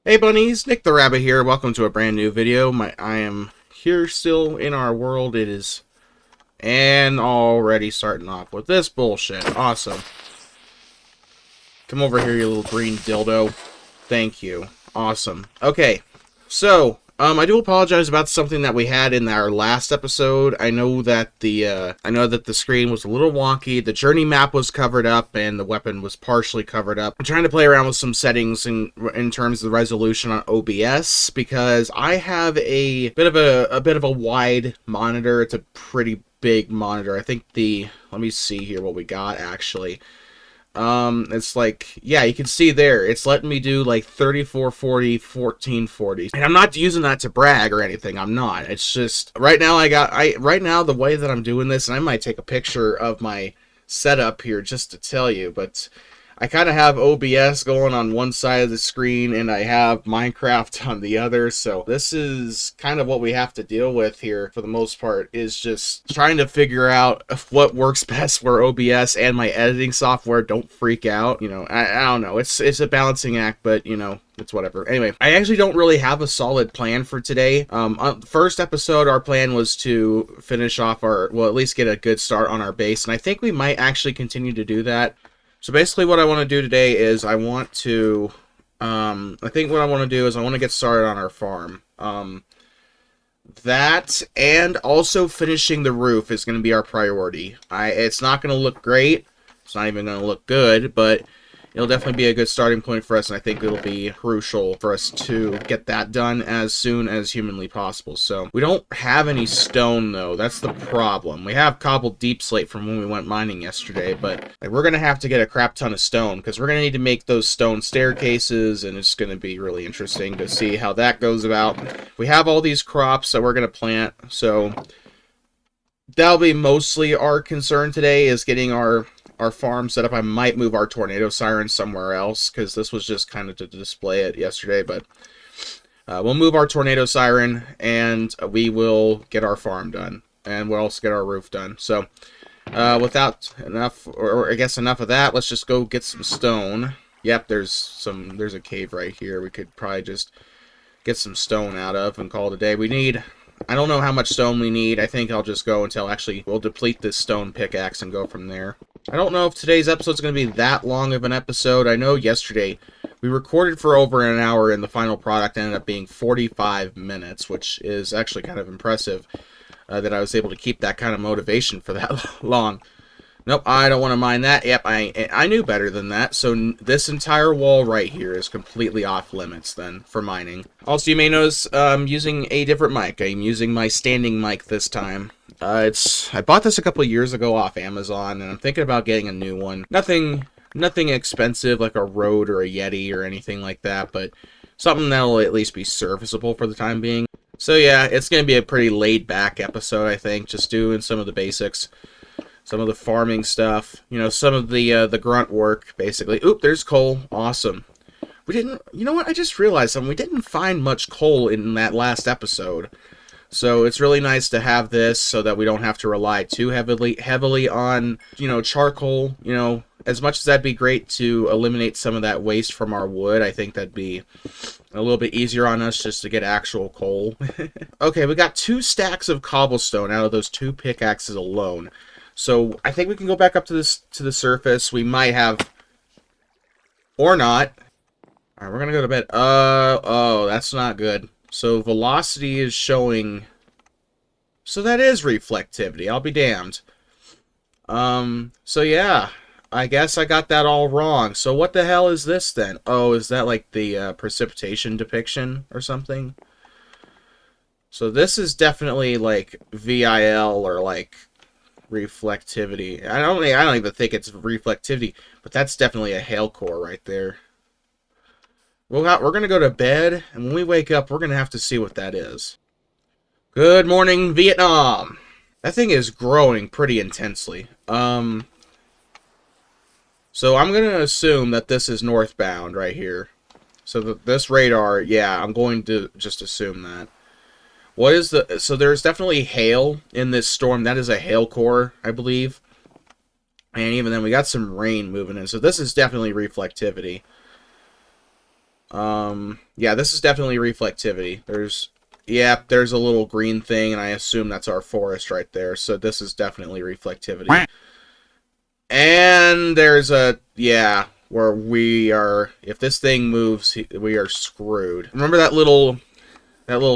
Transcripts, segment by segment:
Hey bunnies, Nick the Rabbit here. Welcome to a brand new video. I am here still in our world. It is, and already starting off with this bullshit. Awesome. Come over here, you little green dildo. Thank you. Awesome. Okay, so I do apologize about something that we had in our last episode. I know that the screen was a little wonky. The journey map was covered up, and the weapon was partially covered up. I'm trying to play around with some settings in terms of the resolution on OBS because I have a bit of a wide monitor. It's a pretty big monitor. I think let me see here what we got actually. It's like, yeah, you can see there, it's letting me do like 3440, 1440. And I'm not using that to brag or anything. I'm not. It's just, right now right now, the way that I'm doing this, and I might take a picture of my setup here just to tell you, but I kind of have OBS going on one side of the screen and I have Minecraft on the other, so this is kind of what we have to deal with here for the most part, is just trying to figure out what works best where OBS and my editing software don't freak out. You know, I don't know. It's a balancing act, but, you know, it's whatever. Anyway, I actually don't really have a solid plan for today. On the first episode, our plan was to finish off at least get a good start on our base, and I think we might actually continue to do that. So basically what I want to do today is I want to get started on our farm. That and also finishing the roof is going to be our priority. It's not going to look great. It's not even going to look good, but it'll definitely be a good starting point for us, and I think it'll be crucial for us to get that done as soon as humanly possible. So, we don't have any stone, though. That's the problem. We have cobbled deep slate from when we went mining yesterday, but we're going to have to get a crap ton of stone, because we're going to need to make those stone staircases, and it's going to be really interesting to see how that goes about. We have all these crops that we're going to plant, so that'll be mostly our concern today, is getting our farm set up. I might move our tornado siren somewhere else because this was just kind of to display it yesterday, but we'll move our tornado siren and we will get our farm done, and we'll also get our roof done. So without enough, or I guess enough of that, let's just go get some stone. Yep, there's a cave right here we could probably just get some stone out of and call it a day. I don't know how much stone we need. I think I'll just go until we'll deplete this stone pickaxe and go from there. I don't know if today's episode is going to be that long of an episode. I know yesterday we recorded for over an hour and the final product ended up being 45 minutes, which is actually kind of impressive that I was able to keep that kind of motivation for that long. Nope, I don't want to mine that. Yep, I knew better than that. So this entire wall right here is completely off limits then for mining. Also, you may notice I'm using a different mic. I'm using my standing mic this time. I bought this a couple of years ago off Amazon, and I'm thinking about getting a new one. Nothing expensive like a Rode or a Yeti or anything like that, but something that'll at least be serviceable for the time being. So yeah, it's going to be a pretty laid-back episode, I think, just doing some of the basics. Some of the farming stuff, you know, some of the grunt work, basically. Oop, there's coal. Awesome. You know what? I just realized something. We didn't find much coal in that last episode. So it's really nice to have this so that we don't have to rely too heavily on, you know, charcoal. You know, as much as that'd be great to eliminate some of that waste from our wood, I think that'd be a little bit easier on us just to get actual coal. Okay, we got 2 stacks of cobblestone out of those 2 pickaxes alone. So I think we can go back up to the surface. We might have, or not. All right, we're gonna go to bed. Oh, that's not good. So velocity is showing. So that is reflectivity. I'll be damned. So yeah, I guess I got that all wrong. So what the hell is this then? Oh, is that like the precipitation depiction or something? So this is definitely like VIL or like reflectivity. I don't even think it's reflectivity, but that's definitely a hail core right there. We're gonna go to bed, and when we wake up, we're gonna have to see what that is. Good morning, Vietnam. That thing is growing pretty intensely. So I'm gonna assume that this is northbound right here. So this radar, yeah, I'm going to just assume that. So there's definitely hail in this storm. That is a hail core, I believe. And even then, we got some rain moving in. So this is definitely reflectivity. Yeah, this is definitely reflectivity. There's a little green thing, and I assume that's our forest right there. So this is definitely reflectivity. And there's yeah, where we are, if this thing moves, we are screwed. Remember that little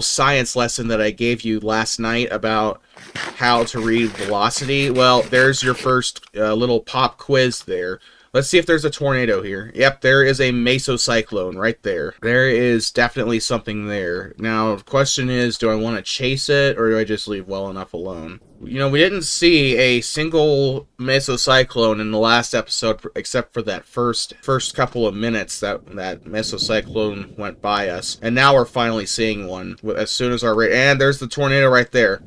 science lesson that I gave you last night about how to read velocity? Well, there's your first little pop quiz there. Let's see if there's a tornado here. Yep, there is a mesocyclone right there. There is definitely something there. Now, the question is, do I want to chase it, or do I just leave well enough alone? You know, we didn't see a single mesocyclone in the last episode, except for that first couple of minutes that mesocyclone went by us. And now we're finally seeing one as soon as our rate. And there's the tornado right there.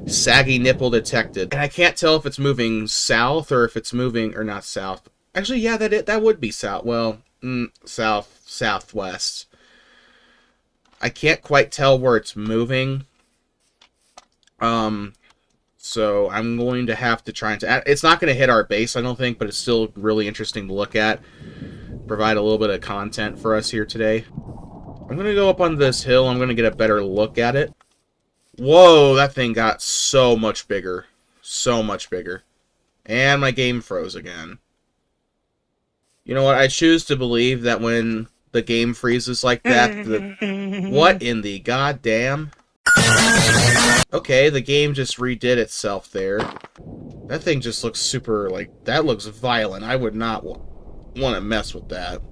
Saggy nipple detected. And I can't tell if it's moving south or if it's moving, or not south. Actually, yeah, that would be south. Well, southwest. I can't quite tell where it's moving. So I'm going to have to try and... It's not going to hit our base, I don't think, but it's still really interesting to look at. Provide a little bit of content for us here today. I'm going to go up on this hill. I'm going to get a better look at it. Whoa, that thing got so much bigger. So much bigger. And my game froze again. You know what? I choose to believe that when the game freezes like that... What in the goddamn... Okay, the game just redid itself there. That thing just looks super, like, that looks violent. I would not want to mess with that.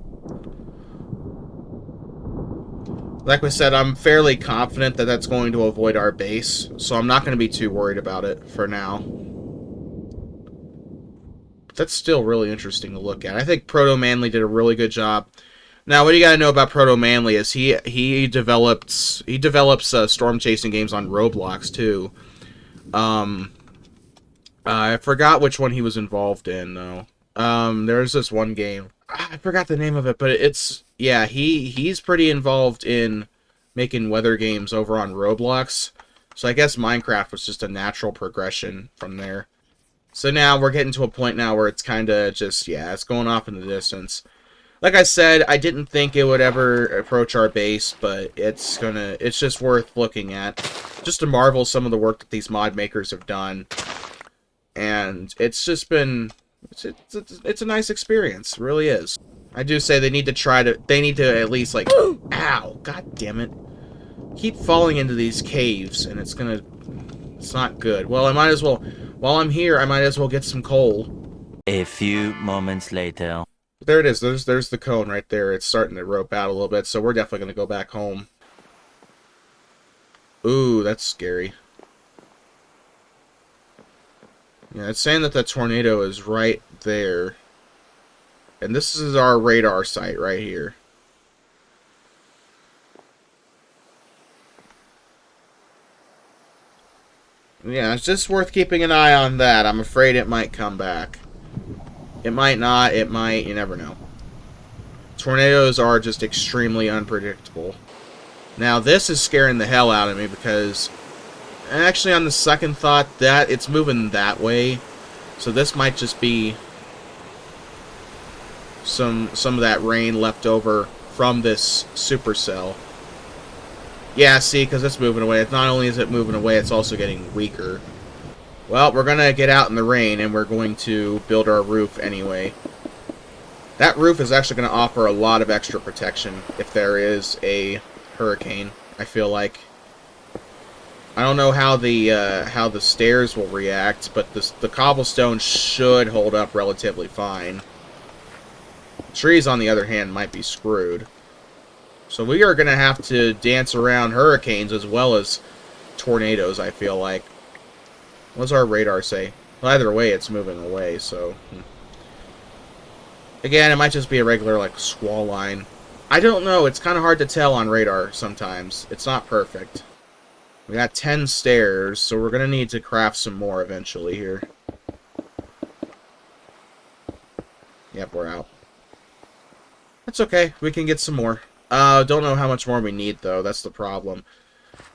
Like I said, I'm fairly confident that that's going to avoid our base, so I'm not going to be too worried about it for now. But that's still really interesting to look at. I think Proto Manly did a really good job. Now, what you gotta know about Proto Manly is he develops storm chasing games on Roblox too. I forgot which one he was involved in though. There's this one game. I forgot the name of it, but yeah, he's pretty involved in making weather games over on Roblox. So I guess Minecraft was just a natural progression from there. So now we're getting to a point now where it's kind of just, yeah, it's going off in the distance. Like I said, I didn't think it would ever approach our base, but it's just worth looking at. Just to marvel some of the work that these mod makers have done. And it's just been, it's a nice experience, it really is. I do say they need to at least like, ow, god damn it. Keep falling into these caves, and it's not good. Well, I might as well, while I'm here, I might as well get some coal. A few moments later. There it is. There's the cone right there. It's starting to rope out a little bit, so we're definitely going to go back home. Ooh, that's scary. Yeah, it's saying that the tornado is right there. And this is our radar site right here. Yeah, it's just worth keeping an eye on that. I'm afraid it might come back. It might not, it might, you never know. Tornadoes are just extremely unpredictable. Now, this is scaring the hell out of me because, actually, on the second thought, that it's moving that way. So this might just be some of that rain left over from this supercell. Yeah, see, because it's moving away. Not only is it moving away, it's also getting weaker. Well, we're going to get out in the rain, and we're going to build our roof anyway. That roof is actually going to offer a lot of extra protection if there is a hurricane, I feel like. I don't know how the stairs will react, but the cobblestone should hold up relatively fine. Trees, on the other hand, might be screwed. So we are going to have to dance around hurricanes as well as tornadoes, I feel like. What does our radar say? Well, either way, it's moving away, so... Again, it might just be a regular, like, squall line. I don't know. It's kind of hard to tell on radar sometimes. It's not perfect. We got 10 stairs, so we're going to need to craft some more eventually here. Yep, we're out. That's okay. We can get some more. Don't know how much more we need, though. That's the problem.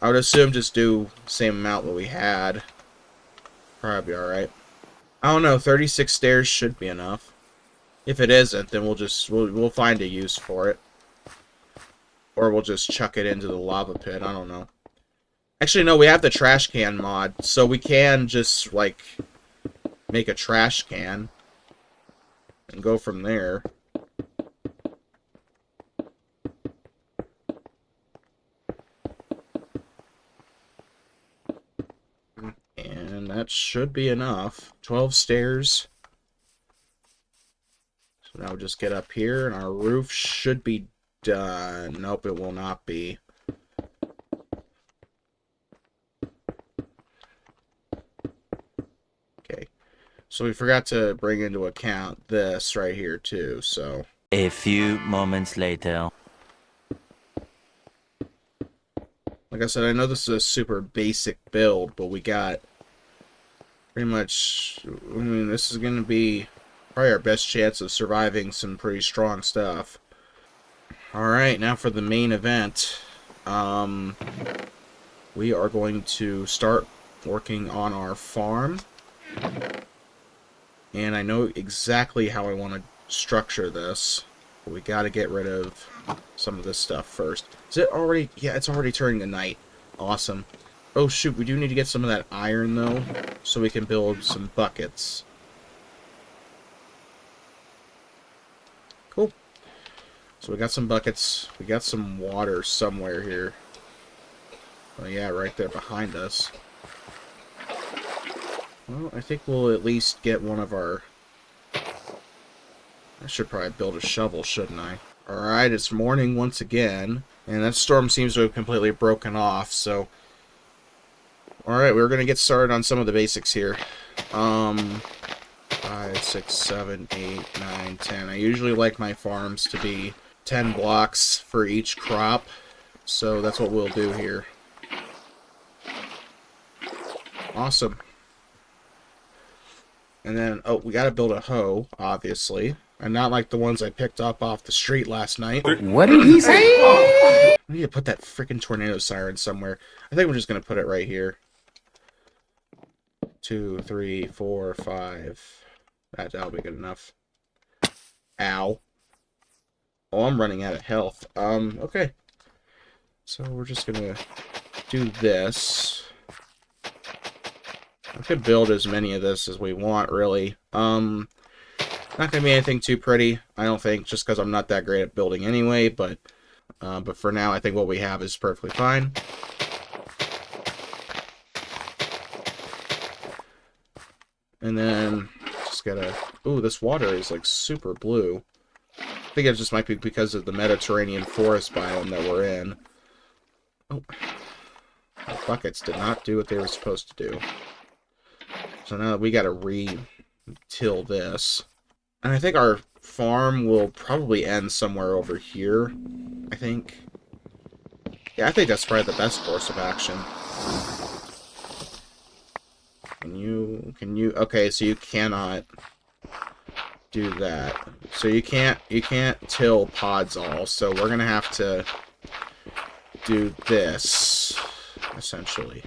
I would assume just do the same amount that we had. Probably alright. I don't know, 36 stairs should be enough. If it isn't, then we'll find a use for it. Or we'll just chuck it into the lava pit. I don't know. Actually, no, we have the trash can mod, so we can just, like, make a trash can and go from there. And that should be enough. 12 stairs. So now we'll just get up here, and our roof should be done. Nope, it will not be. Okay. So we forgot to bring into account this right here, too, so... A few moments later. Like I said, I know this is a super basic build, but we got pretty much... I mean, this is going to be probably our best chance of surviving some pretty strong stuff. Alright, now for the main event. We are going to start working on our farm. And I know exactly how I want to structure this. But we got to get rid of some of this stuff first. Is it already... Yeah, it's already turning to night. Awesome. Oh, shoot, we do need to get some of that iron, though, so we can build some buckets. Cool. So we got some buckets. We got some water somewhere here. Oh, yeah, right there behind us. Well, I think we'll at least get one of our... I should probably build a shovel, shouldn't I? Alright, it's morning once again. And that storm seems to have completely broken off, so... Alright, we're going to get started on some of the basics here. 5, 6, 7, 8, 9, 10. I usually like my farms to be 10 blocks for each crop. So that's what we'll do here. Awesome. And then, oh, we got to build a hoe, obviously. And not like the ones I picked up off the street last night. What did he say? I need to put that freaking tornado siren somewhere. I think we're just going to put it right here. 2, 3, 4, 5. That'll be good enough. Ow. Oh, I'm running out of health. Okay. So we're just going to do this. I could build as many of this as we want, really. Not going to be anything too pretty, I don't think, just because I'm not that great at building anyway, but for now, I think what we have is perfectly fine. And then, just gotta... Ooh, this water is, like, super blue. I think it just might be because of the Mediterranean forest biome that we're in. Oh. The buckets did not do what they were supposed to do. So now we gotta re-till this. And I think our farm will probably end somewhere over here, I think. Yeah, I think that's probably the best course of action. Can you, okay, so you cannot do that. So you can't till pods all, so we're gonna have to do this, essentially.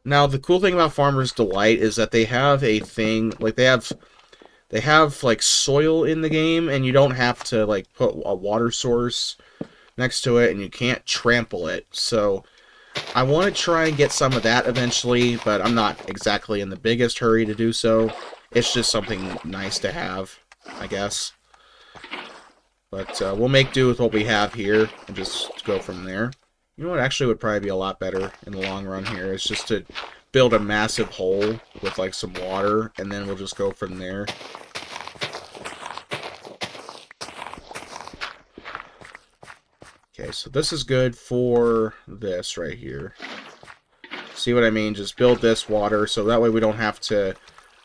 Now, the cool thing about Farmer's Delight is that they have a thing, like, they have like, soil in the game, and you don't have to, like, put a water source next to it, and you can't trample it. So, I want to try and get some of that eventually, but I'm not exactly in the biggest hurry to do so. It's just something nice to have, I guess. But we'll make do with what we have here, and just go from there. You know what actually would probably be a lot better in the long run here is just to build a massive hole with like some water, and then we'll just go from there. Okay, so this is good for this right here. See what I mean? Just build this water so that way we don't have to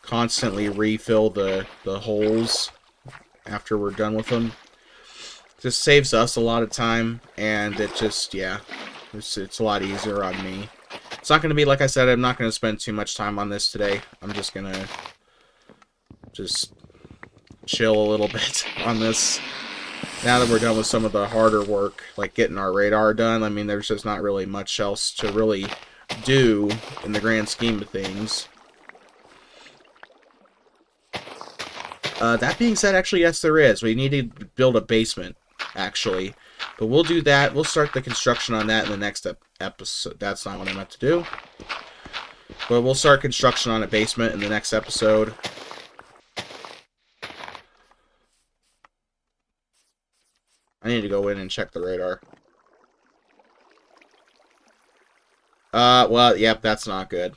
constantly refill the holes after we're done with them. Just saves us a lot of time, and it just, yeah, it's a lot easier on me. It's not going to be, like I said, I'm not going to spend too much time on this today. I'm just going to just chill a little bit on this. Now that we're done with some of the harder work, like getting our radar done, I mean, there's just not really much else to really do in the grand scheme of things. That being said, actually, yes, there is. We need to build a basement, actually. But we'll do that. We'll start the construction on that in the next episode. That's not what I meant to do. But we'll start construction on a basement in the next episode. I need to go in and check the radar. Well, yep, that's not good.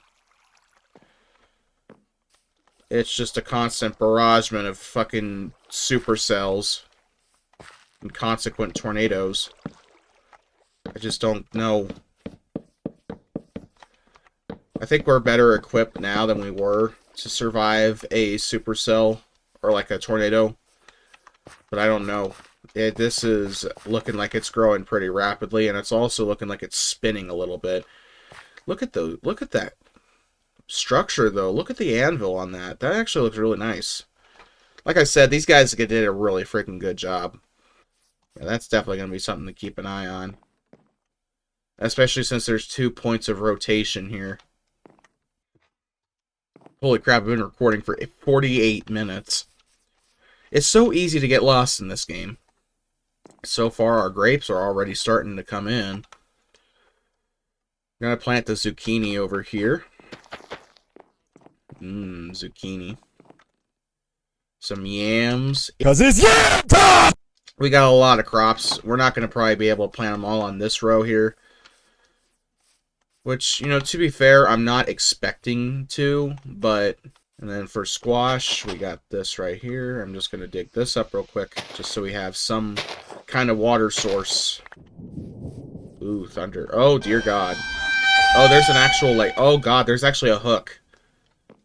It's just a constant barragement of fucking supercells and consequent tornadoes. I just don't know. I think we're better equipped now than we were to survive a supercell or like a tornado. But I don't know. This is looking like it's growing pretty rapidly, and it's also looking like it's spinning a little bit. Look at that structure, though. Look at the anvil on that. That actually looks really nice. Like I said, these guys did a really freaking good job. Yeah, that's definitely going to be something to keep an eye on. Especially since there's 2 points of rotation here. Holy crap, I've been recording for 48 minutes. It's so easy to get lost in this game. So far, our grapes are already starting to come in. I'm going to plant the zucchini over here. Zucchini. Some yams. Cause it's yam time! We got a lot of crops. We're not going to probably be able to plant them all on this row here. Which, you know, to be fair, I'm not expecting to, but... And then for squash, we got this right here. I'm just going to dig this up real quick, just so we have some kind of water source. Ooh, thunder. Oh, dear God. Oh, there's an actual, like... Oh, God, there's actually a hook.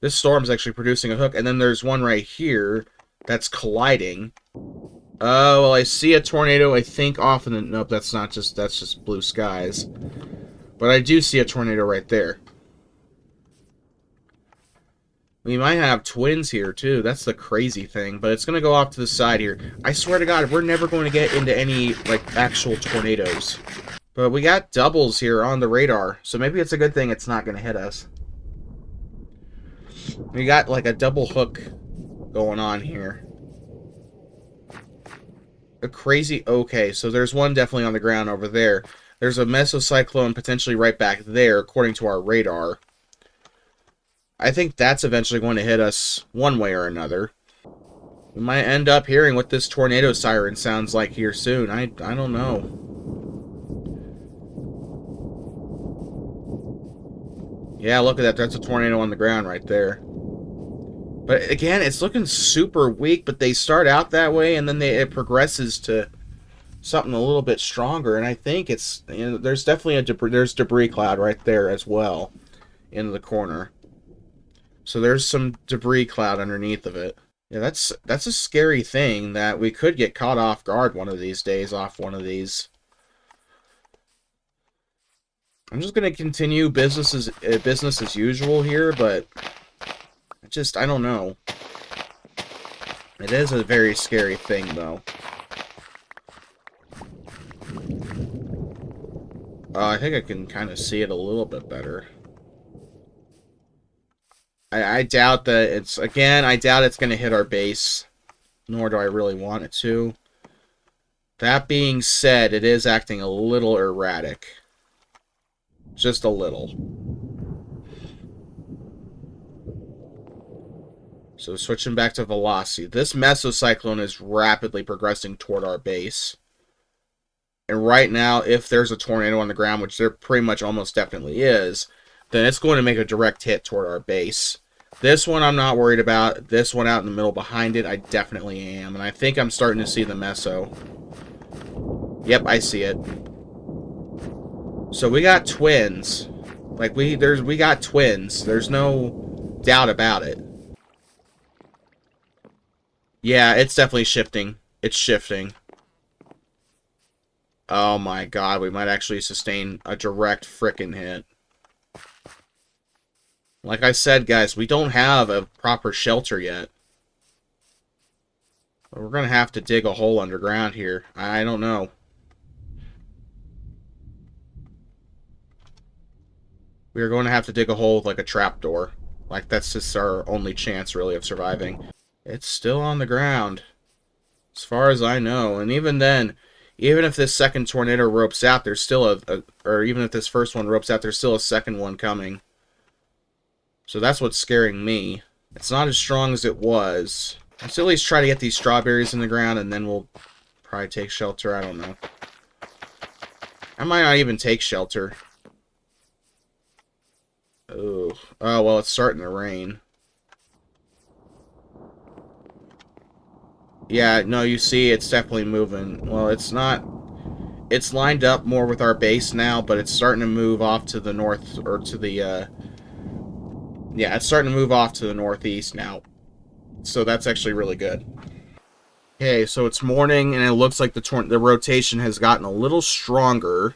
This storm's actually producing a hook. And then there's one right here that's colliding. Oh, well, I see a tornado, I think, off in the... Nope, that's not just... That's just blue skies. But I do see a tornado right there. We might have twins here, too. That's the crazy thing. But it's going to go off to the side here. I swear to God, we're never going to get into any, like, actual tornadoes. But we got doubles here on the radar. So maybe it's a good thing it's not going to hit us. We got, like, a double hook going on here. A crazy... Okay, so there's one definitely on the ground over there. There's a mesocyclone potentially right back there, according to our radar. I think that's eventually going to hit us one way or another. We might end up hearing what this tornado siren sounds like here soon. I don't know. Yeah, look at that. That's a tornado on the ground right there. But again, it's looking super weak, but they start out that way, and then it progresses to something a little bit stronger. And I think it's, you know, there's definitely there's debris cloud right there as well in the corner. So there's some debris cloud underneath of it. Yeah, that's a scary thing that we could get caught off guard one of these days off one of these. I'm just gonna continue business as usual here, but I don't know. It is a very scary thing, though. I think I can kind of see it a little bit better. I doubt that it's... Again, I doubt it's going to hit our base. Nor do I really want it to. That being said, it is acting a little erratic. Just a little. So switching back to velocity. This mesocyclone is rapidly progressing toward our base. And right now, if there's a tornado on the ground, which there pretty much almost definitely is, then it's going to make a direct hit toward our base. This one I'm not worried about. This one out in the middle behind it, I definitely am. And I think I'm starting to see the meso. Yep, I see it. So we got twins. Like, we got twins. There's no doubt about it. Yeah, it's definitely shifting. It's shifting. Oh my God, we might actually sustain a direct frickin' hit. Like I said, guys, we don't have a proper shelter yet. We're gonna have to dig a hole underground here. I don't know. We are going to have to dig a hole with like a trapdoor. Like, that's just our only chance, really, of surviving. It's still on the ground, as far as I know. And even then, even if this second tornado ropes out, there's still or even if this first one ropes out, there's still a second one coming. So that's what's scaring me. It's not as strong as it was. Let's at least try to get these strawberries in the ground, and then we'll probably take shelter. I don't know. I might not even take shelter. Oh, well, it's starting to rain. Yeah, no, you see, it's definitely moving. Well, it's not... It's lined up more with our base now, but it's starting to move off to the north, or to the, yeah, it's starting to move off to the northeast now. So that's actually really good. Okay, so it's morning, and it looks like the rotation has gotten a little stronger.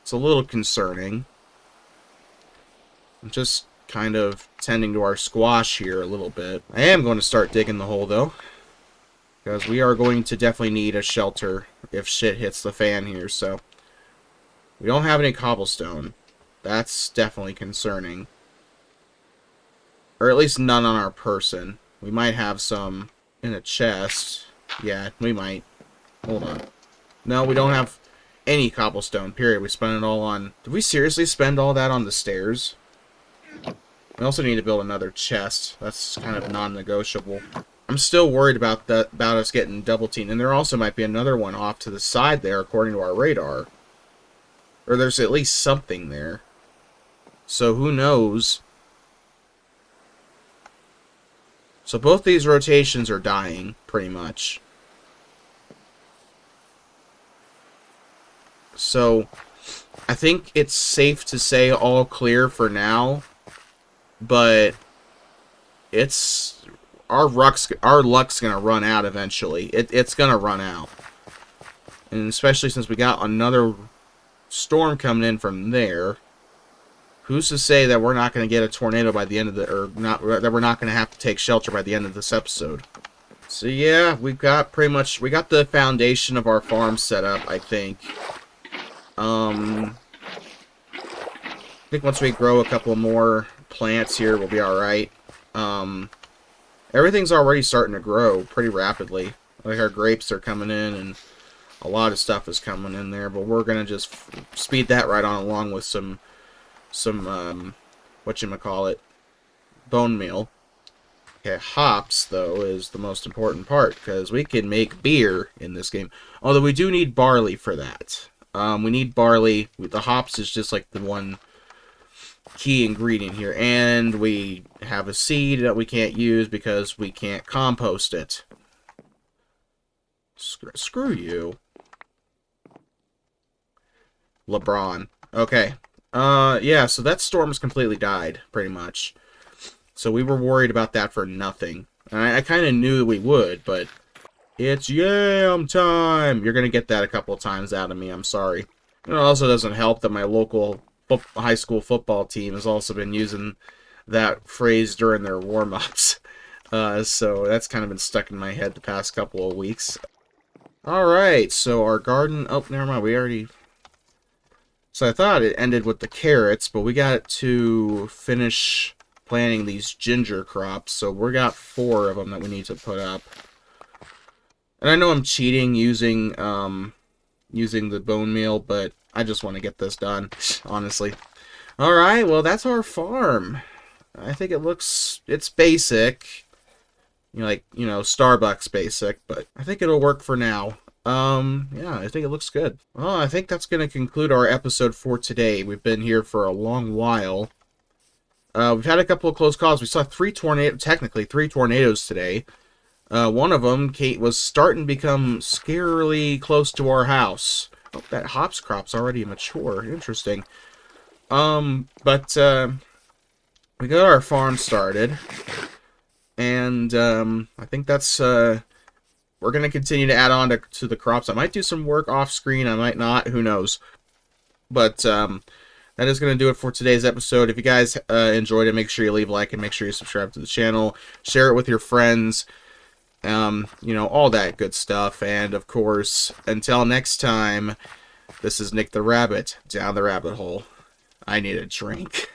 It's a little concerning. I'm just kind of tending to our squash here a little bit. I am going to start digging the hole, though, because we are going to definitely need a shelter if shit hits the fan here. So we don't have any cobblestone. That's definitely concerning. Or at least none on our person. We might have some in a chest. Yeah, we might. Hold on. No, we don't have any cobblestone, period. We spent it all on... Did we seriously spend all that on the stairs? We also need to build another chest. That's kind of non-negotiable. I'm still worried about us getting double teamed. And there also might be another one off to the side there, according to our radar. Or there's at least something there. So who knows? So both these rotations are dying, pretty much. So I think it's safe to say all clear for now. But it's... Our luck's gonna run out eventually. It's gonna run out. And especially since we got another storm coming in from there. Who's to say that we're not going to get a tornado by the end of the... Or not, that we're not going to have to take shelter by the end of this episode. So yeah, we've got pretty much... We got the foundation of our farm set up, I think. I think once we grow a couple more plants here, we'll be alright. Everything's already starting to grow pretty rapidly. Like our grapes are coming in, and a lot of stuff is coming in there. But we're going to just speed that right on along with some whatchamacallit, bone meal. Okay, hops, though, is the most important part, because we can make beer in this game. Although we do need barley for that. We need barley. The hops is just like the one key ingredient here. And we have a seed that we can't use because we can't compost it. Screw you. LeBron. Okay. Yeah, so that storm's completely died, pretty much. So we were worried about that for nothing. And I kind of knew we would, but it's yam time! You're going to get that a couple of times out of me, I'm sorry. And it also doesn't help that my local high school football team has also been using that phrase during their warm-ups. So that's kind of been stuck in my head the past couple of weeks. Alright, so our garden... Oh, never mind, we already... So I thought it ended with the carrots, but we got to finish planting these ginger crops. So we got 4 of them that we need to put up. And I know I'm cheating using the bone meal, but I just want to get this done, honestly. Alright, well that's our farm. I think it's basic. Starbucks basic, but I think it'll work for now. Yeah, I think it looks good. Well, I think that's going to conclude our episode for today. We've been here for a long while. We've had a couple of close calls. We saw 3 tornadoes today. One of them, Kate, was starting to become scarily close to our house. Oh, that hops crop's already mature. Interesting. But we got our farm started. And, I think that's, we're going to continue to add on to the crops. I might do some work off screen. I might not. Who knows? But that is going to do it for today's episode. If you guys enjoyed it, make sure you leave a like and make sure you subscribe to the channel. Share it with your friends. All that good stuff. And, of course, until next time, this is Nick the Rabbit, down the rabbit hole. I need a drink.